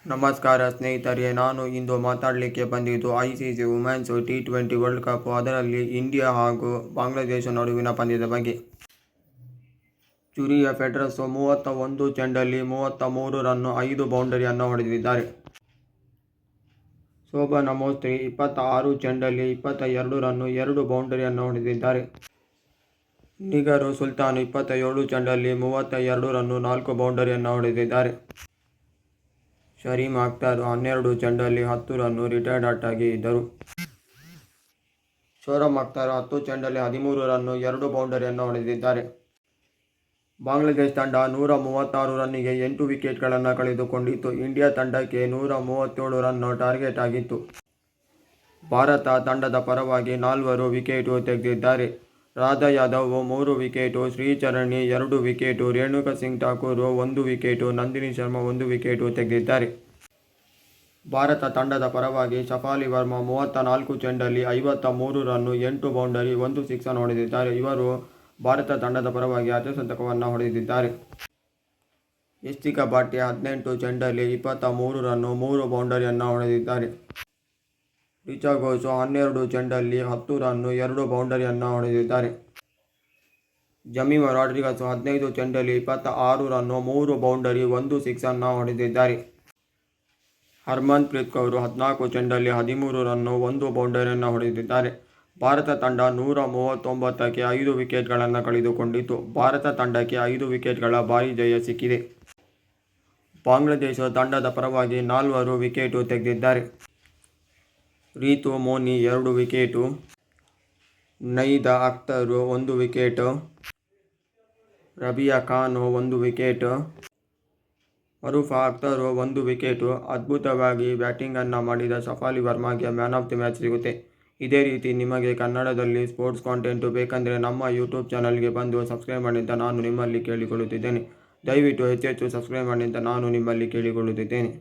ನಮಸ್ಕಾರ ಸ್ನೇಹಿತರೆ, ನಾನು ಇಂದು ಮಾತಾಡಲಿಕ್ಕೆ ಬಂದಿದ್ದು ICC women's T20 world cup, ಅದರಲ್ಲಿ ಇಂಡಿಯಾ ಹಾಗೂ ಬಾಂಗ್ಲಾದೇಶ ನಡುವಿನ ಪಂದ್ಯದ ಬಗ್ಗೆ. ಜೂಲಿಯಾ ಫೆಡರರ್ 31 ಚೆಂಡಲ್ಲಿ 33 ರನ್, 5 ಬೌಂಡರಿಯನ್ನು ಹೊಡೆದಿದ್ದಾರೆ. ಶೋಭನಾ ಮೋಸ್ತ್ರಿ 26 ಚೆಂಡಲ್ಲಿ 22 ರನ್, 2 ಬೌಂಡರಿಯನ್ನು ಹೊಡೆದಿದ್ದಾರೆ. ನಿಗರು ಸುಲ್ತಾನ್ 27 ಚೆಂಡಲ್ಲಿ 32 ರನ್, 4 ಬೌಂಡರಿಯನ್ನು ಹೊಡೆದಿದ್ದಾರೆ. ಶರೀಮಾ ಅಖ್ತರ್ 12 ಚೆಂಡಲ್ಲಿ 10 ರನ್, ರಿಟೈರ್ಡ್ ಔಟ್ ಆಗಿ ಇದ್ದರು. ಶೋರಮ್ ಅಖ್ತರ್ 10 ಚೆಂಡಲ್ಲಿ 13 ರನ್, 2 ಬೌಂಡರಿಯನ್ನು ಹೊಡೆದಿದ್ದಾರೆ. ಬಾಂಗ್ಲಾದೇಶ ತಂಡ 136 ರನ್ನಿಗೆ 8 ವಿಕೆಟ್ಗಳನ್ನು ಕಳೆದುಕೊಂಡಿತ್ತು. ಇಂಡಿಯಾ ತಂಡಕ್ಕೆ 137 ರನ್ ಟಾರ್ಗೆಟ್ ಆಗಿತ್ತು. ಭಾರತ ತಂಡದ ಪರವಾಗಿ 4 ವಿಕೆಟ್ ತೆಗೆದಿದ್ದಾರೆ. Radha Yadav 3 wicket, Shree Charani 2 wicket, Renuka Singh Thakur 1 wicket, Nandini Sharma 1 wicket ತೆಗೆದಿದ್ದಾರೆ. ಭಾರತ ತಂಡದ ಪರವಾಗಿ ಶಫಾಲಿ ವರ್ಮಾ 34 ಚೆಂಡಲ್ಲಿ 53 ರನ್, 8 ಬೌಂಡರಿ, 1 ಸಿಕ್ಸರ್ ಹೊಡೆದಿದ್ದಾರೆ. ಇವರು ಭಾರತ ತಂಡದ ಪರವಾಗಿ ಅರ್ಧಶತಕವನ್ನು ಹೊಡೆದಿದ್ದಾರೆ. ಯಶ್ಚಿಕಾ ಭಾಟಿಯಾ 18 ಚೆಂಡಲ್ಲಿ 23 ರನ್, 3 ಬೌಂಡರಿಯನ್ನು ಹೊಡೆದಿದ್ದಾರೆ. ರಿಚಾ ಘೋಷ್ 12 ಚೆಂಡಲ್ಲಿ 10 ರನ್, 2 ಬೌಂಡರಿಯನ್ನು ಹೊಡೆದಿದ್ದಾರೆ. Jemimah Rodrigues 15 ಚೆಂಡಲ್ಲಿ 26 run, 3 boundary, 1 sixer ಹೊಡೆದಿದ್ದಾರೆ. ಹರ್ಮನ್ ಪ್ರೀತ್ ಕೌರ್ 14 ಚೆಂಡಲ್ಲಿ 13 ರನ್, 1 ಬೌಂಡರಿಯನ್ನು ಹೊಡೆದಿದ್ದಾರೆ. ಭಾರತ ತಂಡ 139ಕ್ಕೆ 5 ವಿಕೆಟ್ಗಳನ್ನು ಕಳೆದುಕೊಂಡಿತ್ತು. ಭಾರತ ತಂಡಕ್ಕೆ 5 ವಿಕೆಟ್ಗಳ ಭಾರೀ ಜಯ ಸಿಕ್ಕಿದೆ. ಬಾಂಗ್ಲಾದೇಶ ತಂಡದ ಪರವಾಗಿ 4 ವಿಕೆಟ್ ತೆಗೆದಿದ್ದಾರೆ. Ritu Moni 2 wicket, Nahida Akter 1 wicket, Rabeya Khan 1 wicket, Marufa Akter 1 wicket. ಅದ್ಭುತವಾಗಿ ಬ್ಯಾಟಿಂಗನ್ನು ಮಾಡಿದ ಶಫಾಲಿ ವರ್ಮಾಗೆ ಮ್ಯಾನ್ ಆಫ್ ದಿ ಮ್ಯಾಚ್ ಸಿಗುತ್ತೆ. ಇದೇ ರೀತಿ ನಿಮಗೆ ಕನ್ನಡದಲ್ಲಿ ಸ್ಪೋರ್ಟ್ಸ್ ಕಾಂಟೆಂಟು ಬೇಕಂದರೆ ನಮ್ಮ ಯೂಟ್ಯೂಬ್ ಚಾನಲ್ಗೆ ಬಂದು ಸಬ್ಸ್ಕ್ರೈಬ್ ಮಾಡಿ ಅಂತ ನಾನು ನಿಮ್ಮಲ್ಲಿ ಕೇಳಿಕೊಳ್ಳುತ್ತಿದ್ದೇನೆ. ದಯವಿಟ್ಟು ಹೆಚ್ಚೆಚ್ಚು ಸಬ್ಸ್ಕ್ರೈಬ್ ಮಾಡಿ ಅಂತ ನಾನು ನಿಮ್ಮಲ್ಲಿ ಕೇಳಿಕೊಳ್ಳುತ್ತಿದ್ದೇನೆ.